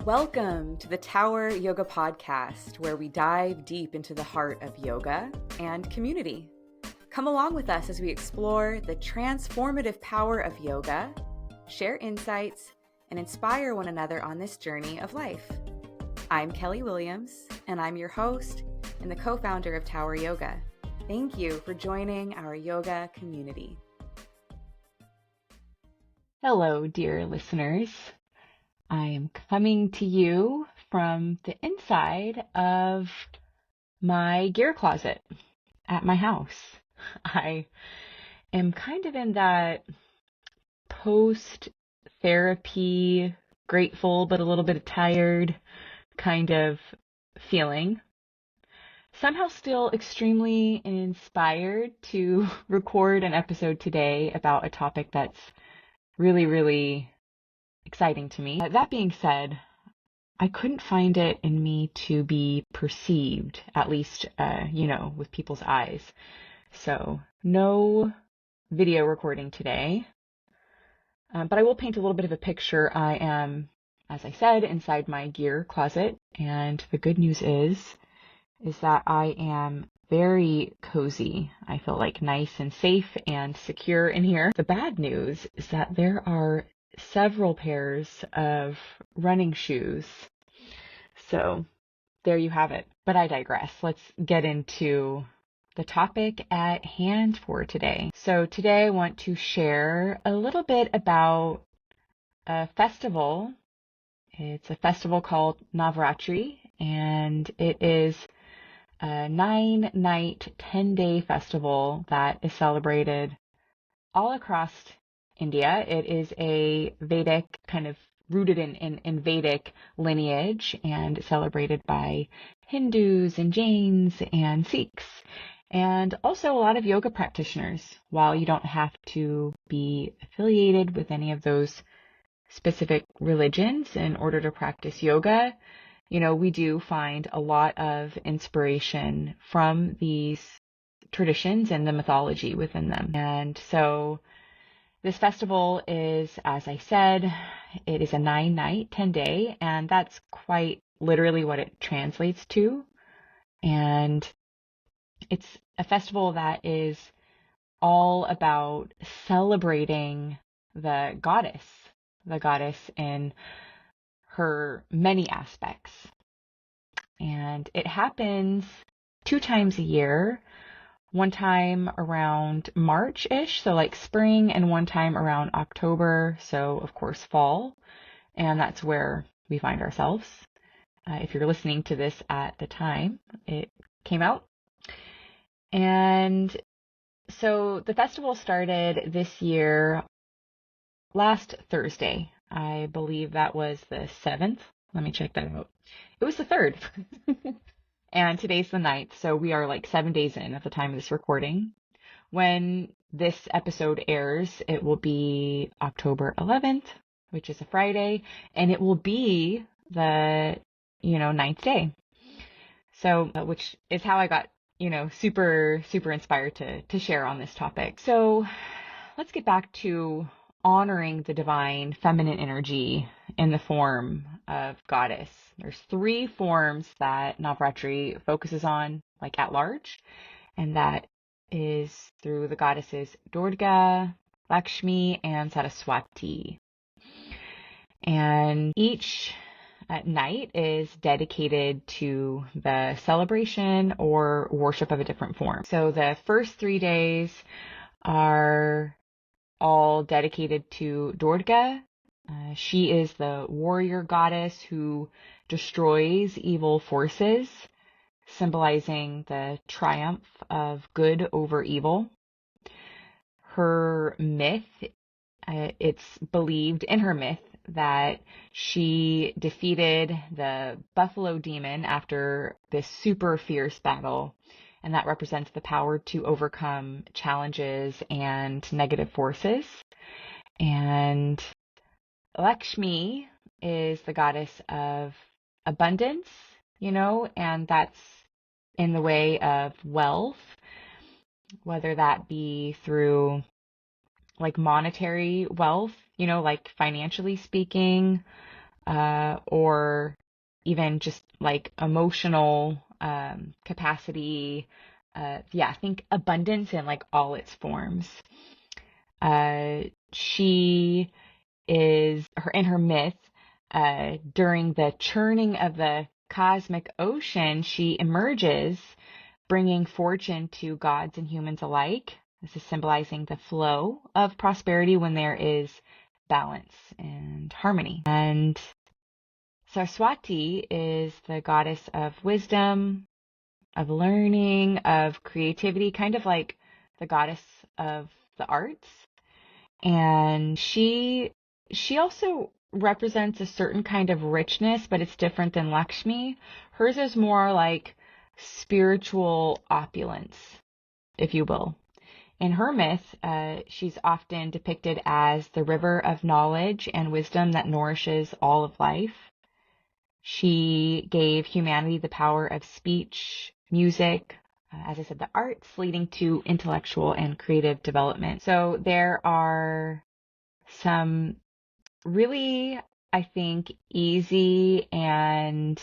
Welcome to the Tower Yoga Podcast, where we dive deep into the heart of yoga and community. Come along with us as we explore the transformative power of yoga, share insights, and inspire one another on this journey of life. I'm Kellee Williams, and I'm your host and the co-founder of Tower Yoga. Thank you for joining our yoga community. Hello, dear listeners. I am coming to you from the inside of my gear closet at my house. I am kind of in that post-therapy, grateful but a little bit tired kind of feeling. Somehow still extremely inspired to record an episode today about a topic that's really exciting to me. That being said, I couldn't find it in me to be perceived, at least, with people's eyes. So no video recording today, but I will paint a little bit of a picture. I am, as I said, inside my gear closet, and the good news is that I am very cozy. I feel like nice and safe and secure in here. The bad news is that there are several pairs of running shoes. So there you have it. But I digress. Let's get into the topic at hand for today. So today I want to share a little bit about a festival. It's a festival called Navaratri, and it is a 9-night, 10-day festival that is celebrated all across India. It is a Vedic, kind of rooted in Vedic lineage and celebrated by Hindus and Jains and Sikhs, and also a lot of yoga practitioners. While you don't have to be affiliated with any of those specific religions in order to practice yoga, we do find a lot of inspiration from these traditions and the mythology within them. And so this festival is, as I said, it is a 9-night, 10-day, and that's quite literally what it translates to. And it's a festival that is all about celebrating the goddess in her many aspects. And it happens 2 times a year. One time around March-ish, so like spring, and one time around October, so of course fall, and that's where we find ourselves. If you're listening to this at the time it came out. And so the festival started this year last Thursday. I believe that was the 7th. Let me check that out. It was the 3rd. And today's the 9th, so we are like 7 days in at the time of this recording. When this episode airs, it will be October 11th, which is a Friday, and it will be the, 9th day. So, which is how I got, super inspired to share on this topic. So let's get back to honoring the divine feminine energy in the form of goddess. There's 3 forms that Navaratri focuses on, like at large, and that is through the goddesses Durga, Lakshmi, and Saraswati. And each night is dedicated to the celebration or worship of a different form. So the first 3 days are all dedicated to Durga. She is the warrior goddess who destroys evil forces, symbolizing the triumph of good over evil. Her myth, it's believed in her myth that she defeated the buffalo demon after this super fierce battle, and that represents the power to overcome challenges and negative forces. And Lakshmi is the goddess of abundance, and that's in the way of wealth, whether that be through like monetary wealth, like financially speaking, or even just like emotional capacity. Think abundance in like all its forms. She is in her myth, during the churning of the cosmic ocean, she emerges, bringing fortune to gods and humans alike. This is symbolizing the flow of prosperity when there is balance and harmony. And Saraswati is the goddess of wisdom, of learning, of creativity, kind of like the goddess of the arts. And she also represents a certain kind of richness, but it's different than Lakshmi. Hers is more like spiritual opulence, if you will. In her myth, she's often depicted as the river of knowledge and wisdom that nourishes all of life. She gave humanity the power of speech, music, as I said, the arts, leading to intellectual and creative development. So there are some really, I think, easy and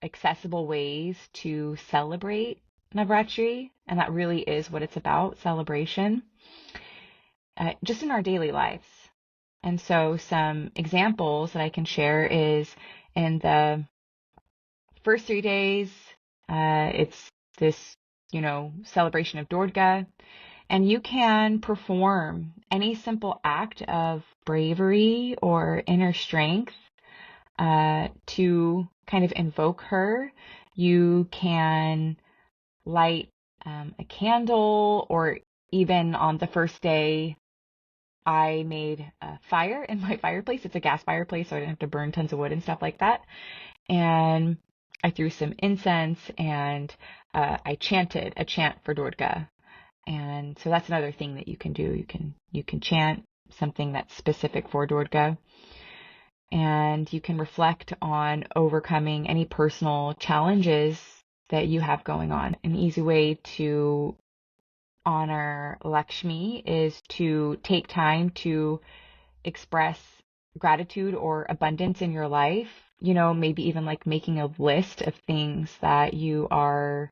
accessible ways to celebrate Navaratri, and that really is what it's about, celebration, just in our daily lives. And so some examples that I can share is in the first 3 days, it's this, celebration of Durga, and you can perform any simple act of bravery or inner strength to kind of invoke her. You can light a candle, or even on the first day, I made a fire in my fireplace. It's a gas fireplace, so I didn't have to burn tons of wood and stuff like that. And I threw some incense, and I chanted a chant for Durga. And so that's another thing that you can do. You can chant something that's specific for Durga. And you can reflect on overcoming any personal challenges that you have going on. An easy way to honor Lakshmi is to take time to express gratitude or abundance in your life. Maybe even like making a list of things that you are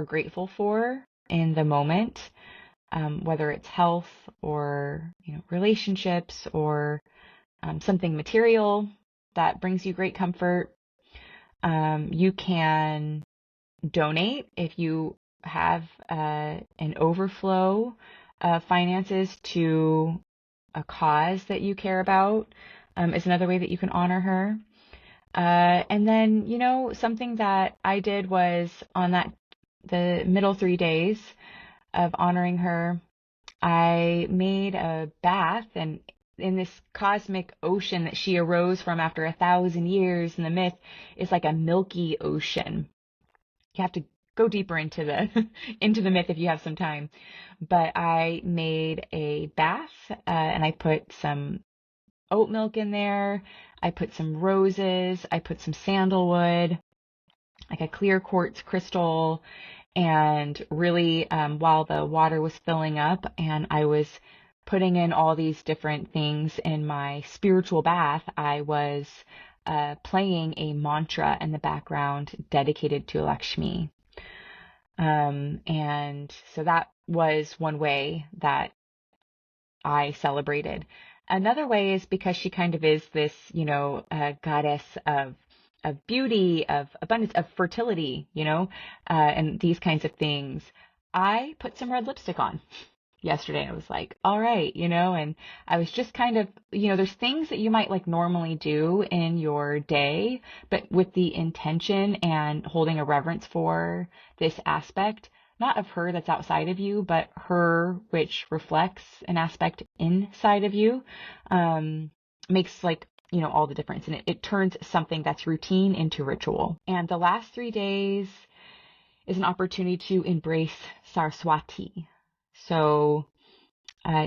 grateful for in the moment, whether it's health or relationships, or something material that brings you great comfort. You can donate if you have an overflow of finances to a cause that you care about, is another way that you can honor her. And then, something that I did was on the middle 3 days of honoring her, I made a bath, and in this cosmic ocean that she arose from after 1,000 years in the myth is like a milky ocean. You have to go deeper into the into the myth if you have some time. But I made a bath, and I put some oat milk in there. I put some roses. I put some sandalwood, like a clear quartz crystal. And really, while the water was filling up and I was putting in all these different things in my spiritual bath, I was playing a mantra in the background dedicated to Lakshmi. And so that was one way that I celebrated. Another way is because she kind of is this, goddess of beauty, of abundance, of fertility, and these kinds of things. I put some red lipstick on yesterday. I was like, all right, and I was just kind of, there's things that you might like normally do in your day, but with the intention and holding a reverence for this aspect, not of her that's outside of you, but her which reflects an aspect inside of you, makes like, all the difference. And it turns something that's routine into ritual. And the last 3 days is an opportunity to embrace Saraswati. So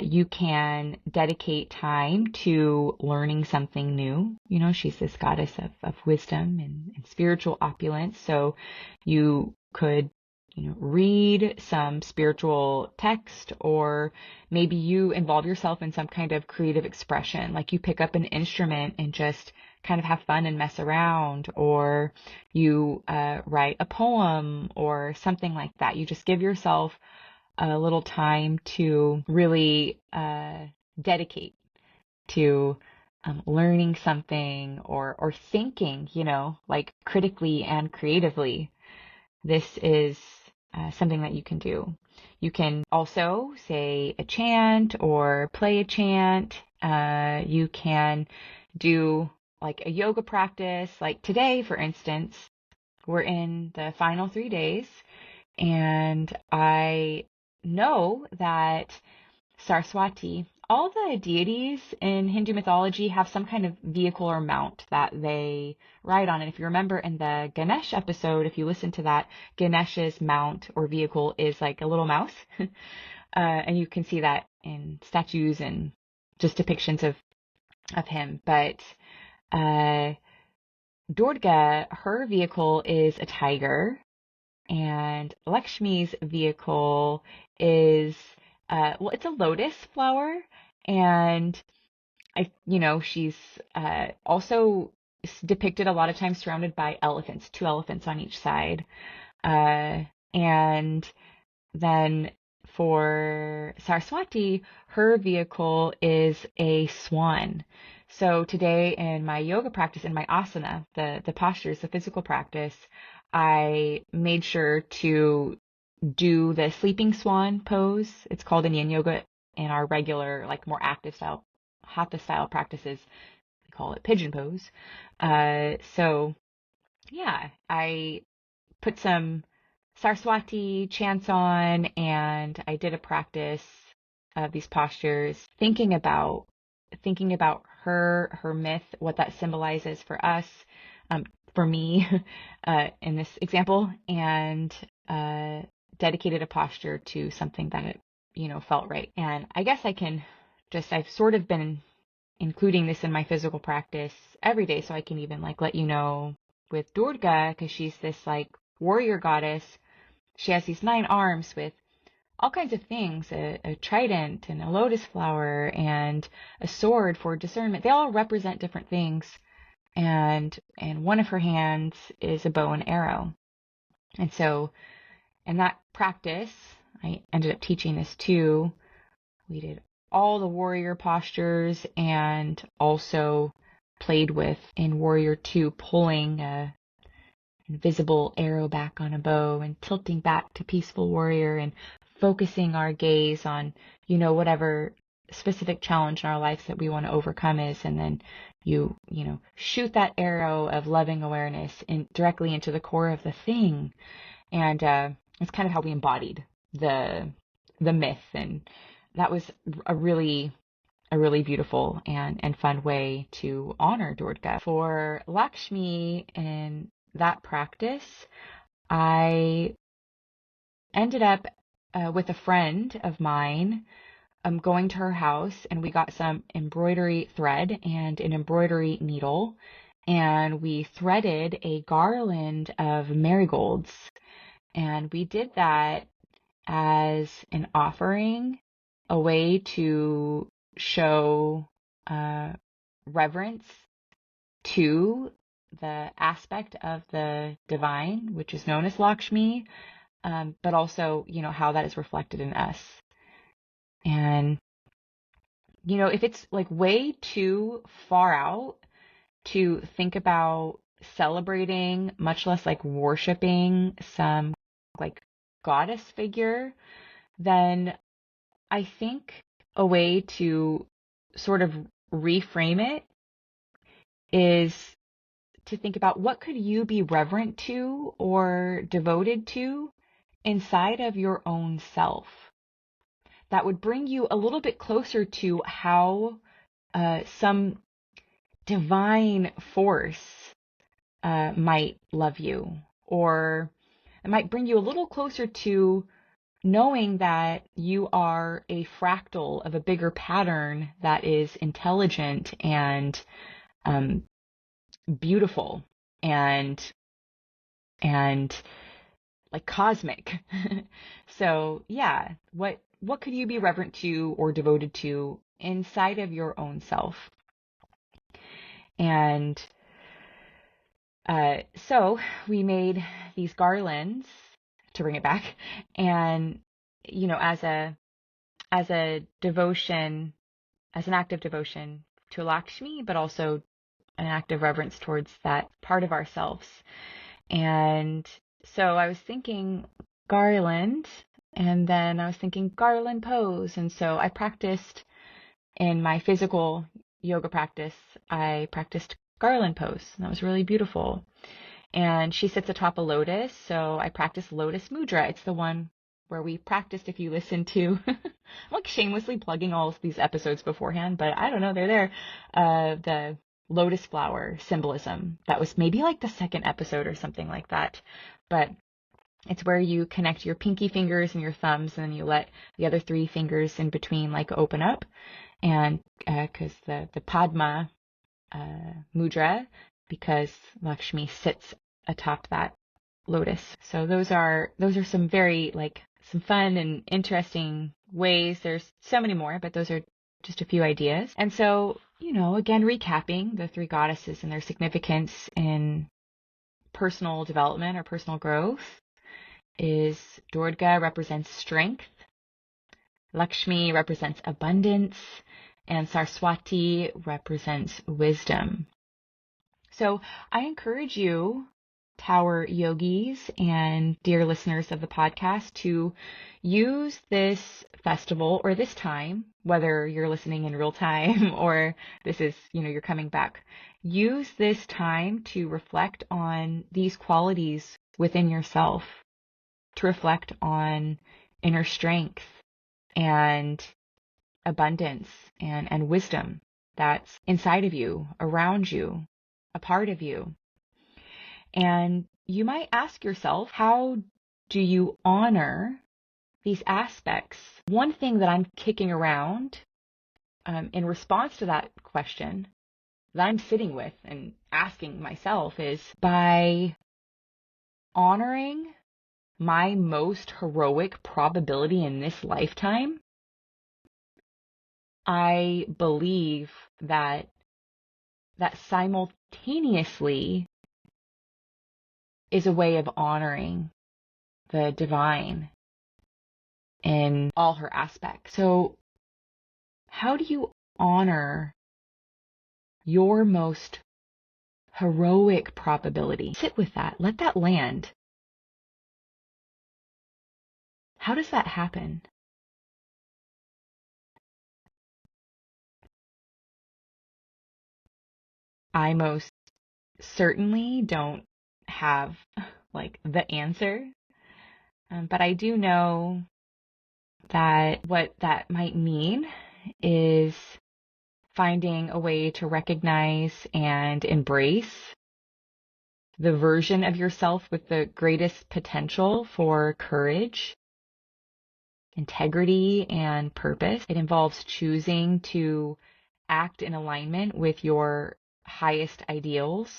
you can dedicate time to learning something new. She's this goddess of wisdom and spiritual opulence. So you could read some spiritual text, or maybe you involve yourself in some kind of creative expression, like you pick up an instrument and just kind of have fun and mess around, or you write a poem or something like that. You just give yourself a little time to really dedicate to learning something or thinking, like critically and creatively. This is something that you can do. You can also say a chant or play a chant. You can do like a yoga practice. Like today, for instance, we're in the final 3 days, and I know that Saraswati, all the deities in Hindu mythology have some kind of vehicle or mount that they ride on. And if you remember in the Ganesh episode, if you listen to that, Ganesh's mount or vehicle is like a little mouse. And you can see that in statues and just depictions of him. But Durga, her vehicle is a tiger, and Lakshmi's vehicle is it's a lotus flower, and she's also depicted a lot of times surrounded by elephants, 2 elephants on each side. And then for Saraswati, her vehicle is a swan. So today in my yoga practice, in my asana, the postures, the physical practice, I made sure to do the sleeping swan pose. It's called in yin yoga. In our regular, like more active style, hatha style practices, we call it pigeon pose. So yeah, I put some Saraswati chants on, and I did a practice of these postures, thinking about her myth, what that symbolizes for us, for me, in this example, and dedicated a posture to something that it, felt right. And I guess I've sort of been including this in my physical practice every day, so I can even like let you know with Durga, because she's this like warrior goddess. She has these 9 arms with all kinds of things, a trident and a lotus flower and a sword for discernment. They all represent different things. And one of her hands is a bow and arrow. And so in that practice, I ended up teaching this too. We did all the warrior postures, and also played with, in Warrior 2, pulling a invisible arrow back on a bow and tilting back to peaceful warrior and focusing our gaze on, whatever specific challenge in our lives that we want to overcome is. And then you shoot that arrow of loving awareness directly into the core of the thing. And it's kind of how we embodied the myth. And that was a really beautiful and fun way to honor Durga. For Lakshmi in that practice, I ended up with a friend of mine going to her house, and we got some embroidery thread and an embroidery needle, and we threaded a garland of marigolds. And we did that as an offering, a way to show reverence to the aspect of the divine, which is known as Lakshmi, but also, how that is reflected in us. And, if it's like way too far out to think about celebrating, much less like worshiping some like goddess figure, then I think a way to sort of reframe it is to think about, what could you be reverent to or devoted to inside of your own self that would bring you a little bit closer to how some divine force might love you, or it might bring you a little closer to knowing that you are a fractal of a bigger pattern that is intelligent and beautiful and like cosmic. So yeah, what could you be reverent to or devoted to inside of your own self? And So we made these garlands to bring it back, and as a devotion, as an act of devotion to Lakshmi, but also an act of reverence towards that part of ourselves. And so I was thinking garland, and then I was thinking garland pose. And so I practiced in my physical yoga practice, I practiced garland pose. And that was really beautiful. And she sits atop a lotus, so I practiced lotus mudra. It's the one where we practiced, if you listen to, I'm like shamelessly plugging all of these episodes beforehand, but I don't know, they're there. The lotus flower symbolism. That was maybe like the second episode or something like that. But it's where you connect your pinky fingers and your thumbs, and then you let the other three fingers in between like open up. And because the Padma mudra, because Lakshmi sits atop that lotus. So those are some very some fun and interesting ways. There's so many more, but those are just a few ideas. And so, again, recapping the three goddesses and their significance in personal development or personal growth is Durga represents strength, Lakshmi represents abundance, and Saraswati represents wisdom. So I encourage you, Tower Yogis and dear listeners of the podcast, to use this festival or this time, whether you're listening in real time or this is, you're coming back, use this time to reflect on these qualities within yourself, to reflect on inner strength and abundance and wisdom that's inside of you, around you, a part of you. And you might ask yourself, how do you honor these aspects? One thing that I'm kicking around in response to that question that I'm sitting with and asking myself is by honoring my most heroic probability in this lifetime. I believe that simultaneously is a way of honoring the divine in all her aspects. So how do you honor your most heroic probability? Sit with that. Let that land. How does that happen? I most certainly don't have the answer, but I do know that what that might mean is finding a way to recognize and embrace the version of yourself with the greatest potential for courage, integrity, and purpose. It involves choosing to act in alignment with your highest ideals,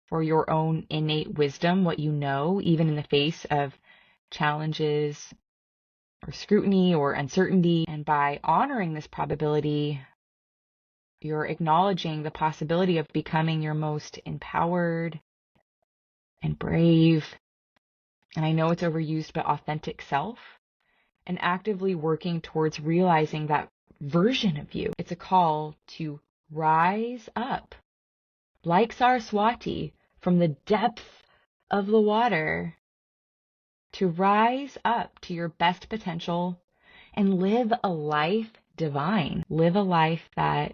for your own innate wisdom, what you know, even in the face of challenges or scrutiny or uncertainty. And by honoring this probability, you're acknowledging the possibility of becoming your most empowered and brave, and I know it's overused, but authentic self, and actively working towards realizing that version of you. It's a call to rise up, like Saraswati, from the depth of the water, to rise up to your best potential and live a life divine. Live a life that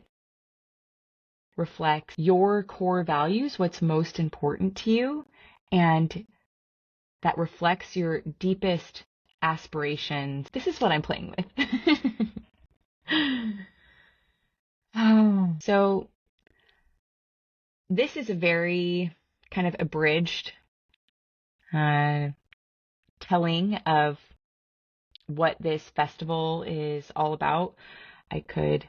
reflects your core values, what's most important to you, and that reflects your deepest aspirations. This is what I'm playing with. So this is a very kind of abridged telling of what this festival is all about. I could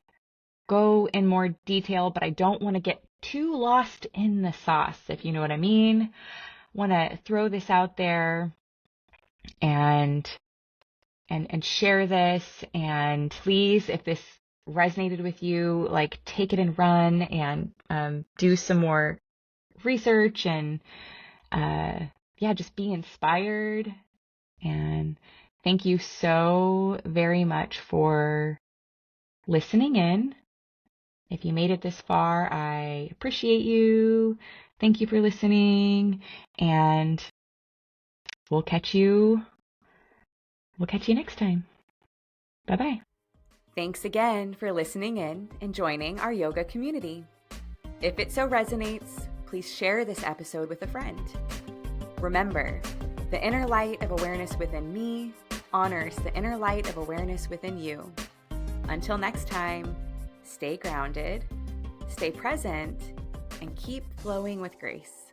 go in more detail, but I don't want to get too lost in the sauce, if you know what I mean. Want to throw this out there and share this, and please, if this resonated with you, take it and run and do some more research and just be inspired. And thank you so very much for listening in. If you made it this far, I appreciate you. Thank you for listening, and we'll catch you next time. Bye-bye. Thanks again for listening in and joining our yoga community. If it so resonates, please share this episode with a friend. Remember, the inner light of awareness within me honors the inner light of awareness within you. Until next time, stay grounded, stay present, and keep flowing with grace.